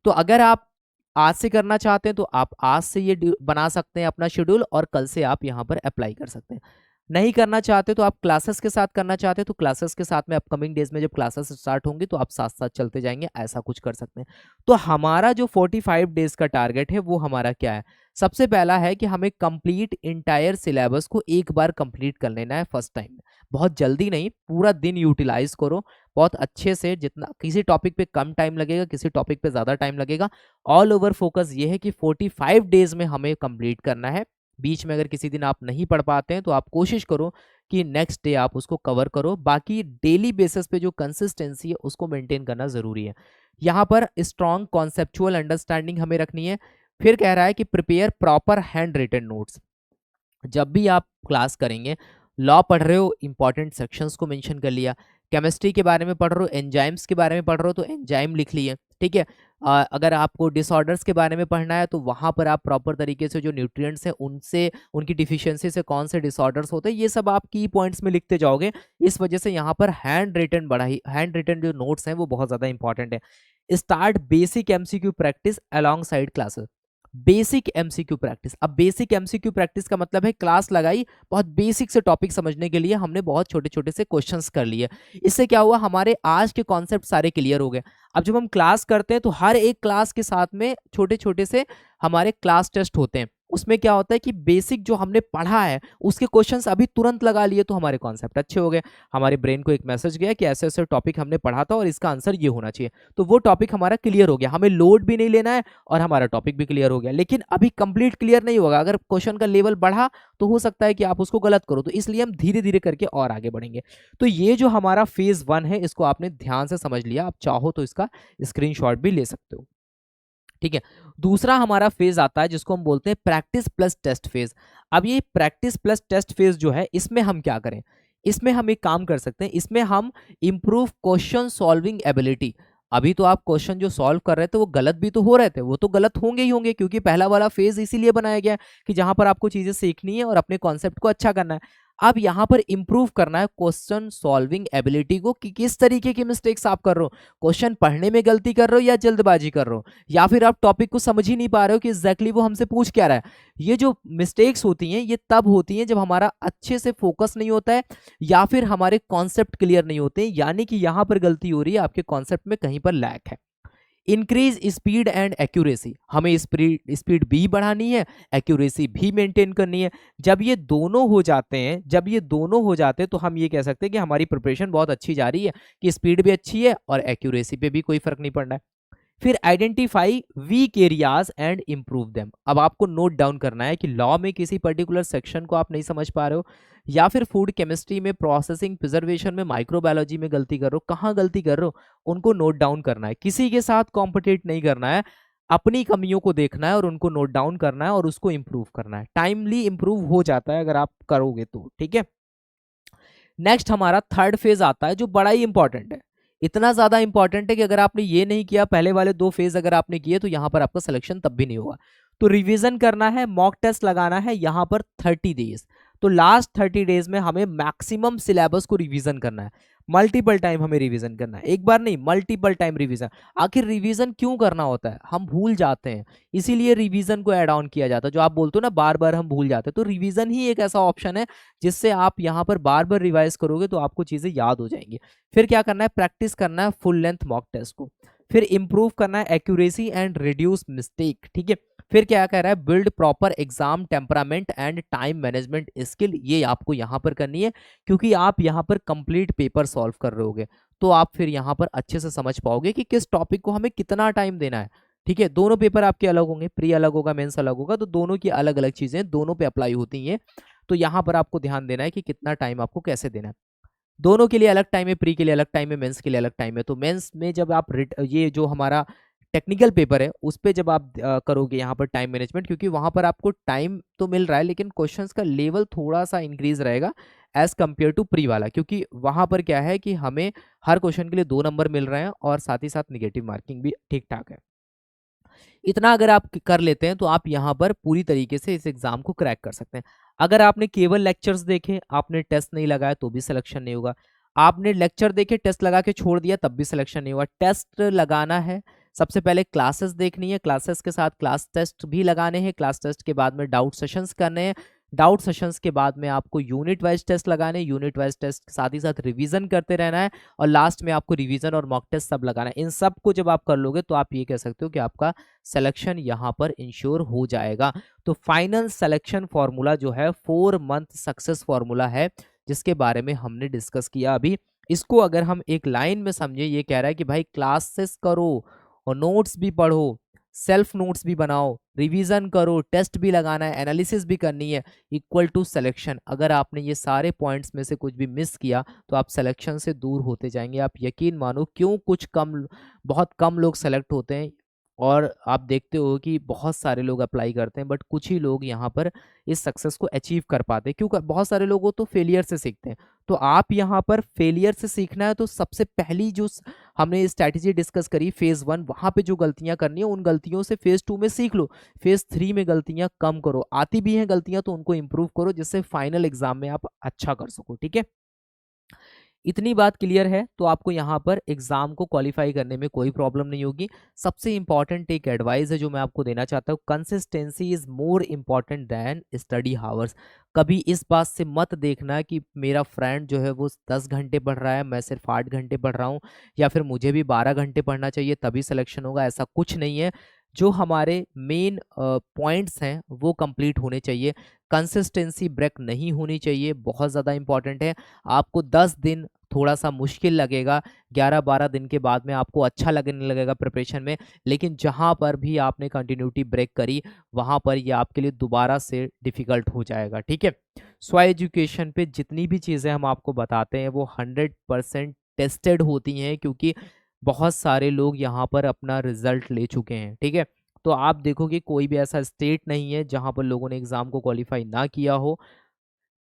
तो अगर आप आज से करना चाहते हैं तो आप आज से ये बना सकते हैं अपना शेड्यूल और कल से आप यहाँ पर अप्लाई कर सकते हैं। नहीं करना चाहते तो आप क्लासेस के साथ करना चाहते हैं तो क्लासेस के साथ में अपकमिंग डेज में जब क्लासेस स्टार्ट होंगी तो आप साथ साथ चलते जाएंगे, ऐसा कुछ कर सकते हैं। तो हमारा जो 45 डेज का टारगेट है वो हमारा क्या है, सबसे पहला है कि हमें कंप्लीट इंटायर सिलेबस को एक बार कंप्लीट कर लेना है फर्स्ट टाइम में। बहुत जल्दी नहीं, पूरा दिन यूटिलाइज करो बहुत अच्छे से, जितना किसी टॉपिक पे कम टाइम लगेगा, किसी टॉपिक पे ज़्यादा टाइम लगेगा। ऑल ओवर फोकस ये है कि 45 डेज में हमें कंप्लीट करना है। बीच में अगर किसी दिन आप नहीं पढ़ पाते हैं तो आप कोशिश करो कि नेक्स्ट डे आप उसको कवर करो। बाकी डेली बेसिस पे जो कंसिस्टेंसी है उसको मेंटेन करना ज़रूरी है। यहाँ पर स्ट्रॉन्ग कॉन्सेप्चुअल अंडरस्टैंडिंग हमें रखनी है। फिर कह रहा है कि prepare proper handwritten notes. जब भी आप क्लास करेंगे, लॉ पढ़ रहे हो इंपॉर्टेंट सेक्शंस को मेंशन कर लिया, केमिस्ट्री के बारे में पढ़ रहे हो, एंजाइम्स के बारे में पढ़ रहे हो तो एंजाइम लिख लिए, ठीक है। अगर आपको डिसऑर्डर्स के बारे में पढ़ना है तो वहाँ पर आप प्रॉपर तरीके से जो न्यूट्रिएंट्स हैं उनसे, उनकी डिफिशियंसी से कौन से डिसऑर्डर्स होते हैं, ये सब आप की पॉइंट्स में लिखते जाओगे। इस वजह से यहाँ पर हैंड रिटन जो नोट्स हैं वो बहुत ज़्यादा इंपॉर्टेंट है। Start basic MCQ practice along side classes. Basic MCQ practice. अब बेसिक एमसीक्यू प्रैक्टिस का मतलब है क्लास लगाई, बहुत बेसिक से टॉपिक समझने के लिए हमने बहुत छोटे छोटे से क्वेश्चंस कर लिए। इससे क्या हुआ, हमारे आज के कॉन्सेप्ट सारे क्लियर हो गए। अब जब हम क्लास करते हैं तो हर एक क्लास के साथ में छोटे छोटे से हमारे क्लास टेस्ट होते हैं। उसमें क्या होता है कि बेसिक जो हमने पढ़ा है उसके क्वेश्चंस अभी तुरंत लगा लिए तो हमारे कॉन्सेप्ट अच्छे हो गए। हमारे ब्रेन को एक मैसेज गया कि ऐसे ऐसे टॉपिक हमने पढ़ा था और इसका आंसर ये होना चाहिए, तो वो टॉपिक हमारा क्लियर हो गया, हमें लोड भी नहीं लेना है और हमारा टॉपिक भी क्लियर हो गया। लेकिन अभी कंप्लीट क्लियर नहीं होगा, अगर क्वेश्चन का लेवल बढ़ा तो हो सकता है कि आप उसको गलत करो, तो इसलिए हम धीरे धीरे करके और आगे बढ़ेंगे। तो ये जो हमारा फेज 1 है इसको आपने ध्यान से समझ लिया। आप चाहो तो इसका स्क्रीनशॉट भी ले सकते हो, ठीक है। दूसरा हमारा फेज आता है जिसको हम बोलते हैं प्रैक्टिस प्लस टेस्ट फेज। अब ये प्रैक्टिस प्लस टेस्ट फेज जो है इसमें हम क्या करें, इसमें हम एक काम कर सकते हैं, इसमें हम इंप्रूव क्वेश्चन सॉल्विंग एबिलिटी। अभी तो आप क्वेश्चन जो सॉल्व कर रहे थे वो गलत भी तो हो रहे थे, वो तो गलत होंगे ही होंगे, क्योंकि पहला वाला फेज इसीलिए बनाया गया कि जहां पर आपको चीजें सीखनी है और अपने कॉन्सेप्ट को अच्छा करना है। अब यहाँ पर इंप्रूव करना है क्वेश्चन सॉल्विंग एबिलिटी को, कि किस तरीके की मिस्टेक्स आप कर रहे हो, क्वेश्चन पढ़ने में गलती कर रहे हो या जल्दबाजी कर रहे हो, या फिर आप टॉपिक को समझ ही नहीं पा रहे हो कि एग्जैक्टली वो हमसे पूछ क्या रहा है। ये जो मिस्टेक्स होती हैं ये तब होती हैं जब हमारा अच्छे से फोकस नहीं होता है या फिर हमारे कॉन्सेप्ट क्लियर नहीं होते हैं, यानी कि यहाँ पर गलती हो रही है, आपके कॉन्सेप्ट में कहीं पर लैक है। इंक्रीज स्पीड एंड एक्यूरेसी, हमें स्पीड भी बढ़ानी है, एक्यूरेसी भी मेंटेन करनी है। जब ये दोनों हो जाते हैं तो हम ये कह सकते हैं कि हमारी प्रिपरेशन बहुत अच्छी जा रही है, कि स्पीड भी अच्छी है और एक्यूरेसी पे भी कोई फर्क नहीं पड़ रहा है। फिर identify weak areas and improve them. अब आपको नोट डाउन करना है कि लॉ में किसी पर्टिकुलर सेक्शन को आप नहीं समझ पा रहे हो, या फिर फूड केमिस्ट्री में, प्रोसेसिंग, प्रिजर्वेशन में, माइक्रोबायोलॉजी में गलती कर रहे हो, कहाँ गलती कर रहे हो उनको नोट डाउन करना है। किसी के साथ कॉम्पिटिट नहीं करना है, अपनी कमियों को देखना है और उनको नोट डाउन करना है और उसको इंप्रूव करना है। टाइमली इंप्रूव हो जाता है अगर आप करोगे तो, ठीक है। नेक्स्ट हमारा थर्ड फेज आता है जो बड़ा ही इंपॉर्टेंट है, इतना ज्यादा इंपॉर्टेंट है कि अगर आपने ये नहीं किया, पहले वाले 2 फेज अगर आपने किए तो यहाँ पर आपका सिलेक्शन तब भी नहीं होगा। तो रिवीजन करना है, मॉक टेस्ट लगाना है यहाँ पर 30 डेज। तो लास्ट 30 डेज में हमें मैक्सिमम सिलेबस को रिवीजन करना है, मल्टीपल टाइम हमें रिवीजन करना है, एक बार नहीं मल्टीपल टाइम रिवीजन। आखिर रिवीजन क्यों करना होता है, हम भूल जाते हैं, इसीलिए रिवीजन को ऐड ऑन किया जाता है। जो आप बोलते हो ना बार बार हम भूल जाते हैं, तो रिवीजन ही एक ऐसा ऑप्शन है जिससे आप यहाँ पर बार बार रिवाइज करोगे तो आपको चीजें याद हो जाएंगी। फिर क्या करना है, प्रैक्टिस करना है फुल लेंथ मॉक टेस्ट को, फिर इंप्रूव करना है एक्यूरेसी एंड रिड्यूस मिस्टेक, ठीक है। फिर क्या कह रहा है, build proper exam temperament and time management skill, ये आपको यहाँ पर करनी है, क्योंकि आप यहाँ पर कंप्लीट पेपर सॉल्व कर रहे होगे, तो आप फिर यहाँ पर अच्छे से समझ पाओगे कि किस टॉपिक को हमें कितना टाइम देना है, ठीक है। दोनों पेपर आपके अलग होंगे, प्री अलग होगा, मेंस अलग होगा, तो दोनों की अलग अलग चीजें दोनों पे अप्लाई होती हैं। तो यहाँ पर आपको ध्यान देना है कि कितना टाइम आपको कैसे देना है। दोनों के लिए अलग टाइम है, प्री के लिए अलग टाइम है, मेंस के लिए अलग टाइम है। तो मेंस में जब आप ये जो हमारा टेक्निकल पेपर है उस पे जब आप करोगे यहाँ पर टाइम मैनेजमेंट, क्योंकि वहां पर आपको टाइम तो मिल रहा है लेकिन क्वेश्चंस का लेवल थोड़ा सा इंक्रीज रहेगा एज कम्पेयर टू प्री वाला, क्योंकि वहां पर क्या है कि हमें हर क्वेश्चन के लिए 2 नंबर मिल रहे हैं और साथ ही साथ निगेटिव मार्किंग भी ठीक ठाक है। इतना अगर आप कर लेते हैं तो आप यहाँ पर पूरी तरीके से इस एग्जाम को क्रैक कर सकते हैं। अगर आपने केवल लेक्चर्स देखे, आपने टेस्ट नहीं लगाया तो भी सिलेक्शन नहीं होगा। आपने लेक्चर देखे टेस्ट लगा के छोड़ दिया तब भी सिलेक्शन नहीं होगा। टेस्ट लगाना है, सबसे पहले क्लासेस देखनी है, क्लासेस के साथ क्लास टेस्ट भी लगाने हैं, क्लास टेस्ट के बाद में डाउट सेशंस करने हैं, डाउट सेशंस के बाद में आपको यूनिट वाइज टेस्ट लगाने, यूनिट वाइज टेस्ट के साथ ही साथ रिवीजन करते रहना है, और लास्ट में आपको रिवीजन और मॉक टेस्ट सब लगाना है। इन सब को जब आप कर लोगे तो आप ये कह सकते हो कि आपका सिलेक्शन यहाँ पर इंश्योर हो जाएगा। तो फाइनल सिलेक्शन फॉर्मूला जो है 4 मंथ सक्सेस फॉर्मूला है, जिसके बारे में हमने डिस्कस किया अभी। इसको अगर हम एक लाइन में समझे, ये कह रहा है कि भाई क्लासेस करो और नोट्स भी पढ़ो, सेल्फ नोट्स भी बनाओ, रिवीजन करो, टेस्ट भी लगाना है, एनालिसिस भी करनी है, इक्वल टू सिलेक्शन। अगर आपने ये सारे पॉइंट्स में से कुछ भी मिस किया तो आप सिलेक्शन से दूर होते जाएंगे। आप यकीन मानो, क्यों कुछ कम, बहुत कम लोग सेलेक्ट होते हैं, और आप देखते हो कि बहुत सारे लोग अप्लाई करते हैं बट कुछ ही लोग यहाँ पर इस सक्सेस को अचीव कर पाते हैं, क्योंकि बहुत सारे लोग तो फेलियर से सीखते हैं। तो आप यहाँ पर फेलियर से सीखना है तो सबसे पहली जो हमने स्ट्रैटेजी डिस्कस करी फेज 1, वहां पे जो गलतियां करनी है उन गलतियों से फेज 2 में सीख लो, फेज 3 में गलतियां कम करो, आती भी हैं गलतियां तो उनको इंप्रूव करो, जिससे फाइनल एग्जाम में आप अच्छा कर सको, ठीक है। इतनी बात क्लियर है तो आपको यहाँ पर एग्जाम को क्वालिफाई करने में कोई प्रॉब्लम नहीं होगी। सबसे इंपॉर्टेंट एक एडवाइस है जो मैं आपको देना चाहता हूँ, consistency is more important than study hours. कभी इस बात से मत देखना कि मेरा फ्रेंड जो है वो 10 घंटे पढ़ रहा है, मैं सिर्फ 8 घंटे पढ़ रहा हूँ, या फिर मुझे भी 12 घंटे पढ़ना चाहिए तभी सिलेक्शन होगा। ऐसा कुछ नहीं है। जो हमारे मेन पॉइंट्स हैं वो कंप्लीट होने चाहिए, कंसिस्टेंसी ब्रेक नहीं होनी चाहिए, बहुत ज़्यादा इंपॉर्टेंट है। आपको 10 दिन थोड़ा सा मुश्किल लगेगा, 11-12 दिन के बाद में आपको अच्छा लगने लगेगा प्रिपरेशन में, लेकिन जहाँ पर भी आपने कंटिन्यूटी ब्रेक करी वहाँ पर ये आपके लिए दोबारा से डिफ़िकल्ट हो जाएगा, ठीक है। स्वाई एजुकेशन पे जितनी भी चीज़ें हम आपको बताते हैं वो 100% टेस्टेड होती हैं, क्योंकि बहुत सारे लोग यहाँ पर अपना रिजल्ट ले चुके हैं, ठीक है। तो आप देखोगे कोई भी ऐसा स्टेट नहीं है जहाँ पर लोगों ने एग्ज़ाम को क्वालिफाई ना किया हो,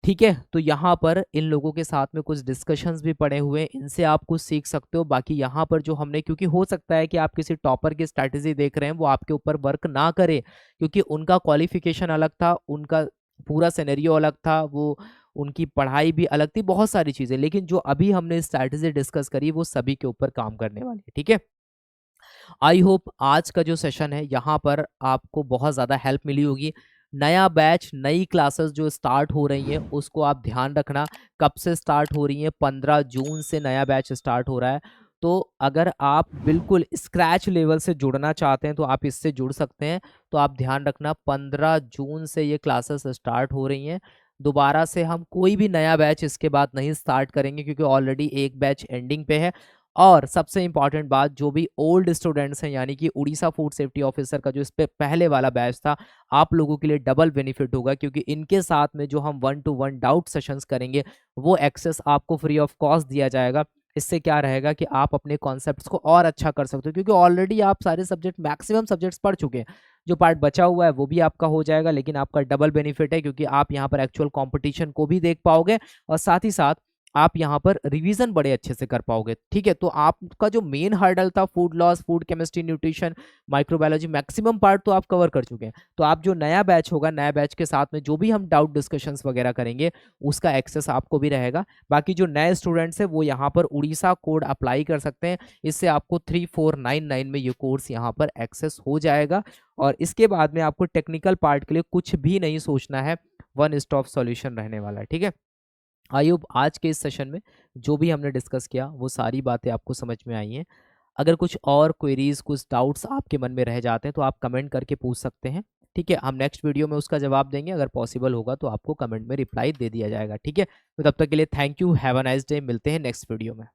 ठीक है। तो यहाँ पर इन लोगों के साथ में कुछ डिस्कशंस भी पड़े हुए हैं, इनसे आप कुछ सीख सकते हो। बाकी यहाँ पर जो हमने, क्योंकि हो सकता है कि आप किसी टॉपर की स्ट्रैटेजी देख रहे हैं वो आपके ऊपर वर्क ना करे, क्योंकि उनका क्वालिफिकेशन अलग था, उनका पूरा सिनेरियो अलग था, वो उनकी पढ़ाई भी अलग थी, बहुत सारी चीज़ें, लेकिन जो अभी हमने स्ट्रैटेजी डिस्कस करी वो सभी के ऊपर काम करने वाली है, ठीक है। आई होप आज का जो सेशन है यहाँ पर आपको बहुत ज़्यादा हेल्प मिली होगी। नया बैच, नई क्लासेस जो स्टार्ट हो रही हैं उसको आप ध्यान रखना। कब से स्टार्ट हो रही हैं? 15 जून से नया बैच स्टार्ट हो रहा है। तो अगर आप बिल्कुल स्क्रैच लेवल से जुड़ना चाहते हैं तो आप इससे जुड़ सकते हैं। तो आप ध्यान रखना 15 जून से ये क्लासेस स्टार्ट हो रही हैं। दोबारा से हम कोई भी नया बैच इसके बाद नहीं स्टार्ट करेंगे, क्योंकि ऑलरेडी एक बैच एंडिंग पे है। और सबसे इंपॉर्टेंट बात, जो भी ओल्ड स्टूडेंट्स हैं, यानी कि उड़ीसा फूड सेफ्टी ऑफिसर का जो इस पे पहले वाला बैच था, आप लोगों के लिए डबल बेनिफिट होगा, क्योंकि इनके साथ में जो हम 1-to-1 डाउट सेशंस करेंगे वो एक्सेस आपको फ्री ऑफ कॉस्ट दिया जाएगा। इससे क्या रहेगा कि आप अपने कॉन्सेप्ट्स को और अच्छा कर सकते हो, क्योंकि ऑलरेडी आप सारे सब्जेक्ट, मैक्सिमम सब्जेक्ट्स पढ़ चुके हैं। जो पार्ट बचा हुआ है वो भी आपका हो जाएगा, लेकिन आपका डबल बेनिफिट है, क्योंकि आप यहाँ पर एक्चुअल कॉम्पिटिशन को भी देख पाओगे और साथ ही साथ आप यहाँ पर रिवीजन बड़े अच्छे से कर पाओगे। ठीक है, तो आपका जो मेन हर्डल था food loss, food chemistry, nutrition, microbiology, maximum part तो आप कवर कर चुके हैं। तो आप जो नया बैच होगा, नया बैच के साथ में जो भी हम डाउट डिस्कशंस वगैरह करेंगे उसका एक्सेस आपको भी रहेगा। बाकी जो नए स्टूडेंट्स हैं वो यहाँ पर उड़ीसा कोड अप्लाई कर सकते हैं, इससे आपको 3499 में ये कोर्स यहाँ पर एक्सेस हो जाएगा। और इसके बाद में आपको टेक्निकल पार्ट के लिए कुछ भी नहीं सोचना है, वन स्टॉप सॉल्यूशन रहने वाला है। ठीक है, आई होप आज के इस सेशन में जो भी हमने डिस्कस किया वो सारी बातें आपको समझ में आई हैं। अगर कुछ और क्वेरीज, कुछ डाउट्स आपके मन में रह जाते हैं तो आप कमेंट करके पूछ सकते हैं। ठीक है, हम नेक्स्ट वीडियो में उसका जवाब देंगे, अगर पॉसिबल होगा तो आपको कमेंट में रिप्लाई दे दिया जाएगा। ठीक है, तो तब तक के लिए thank you, have a nice day, मिलते हैं नेक्स्ट वीडियो में।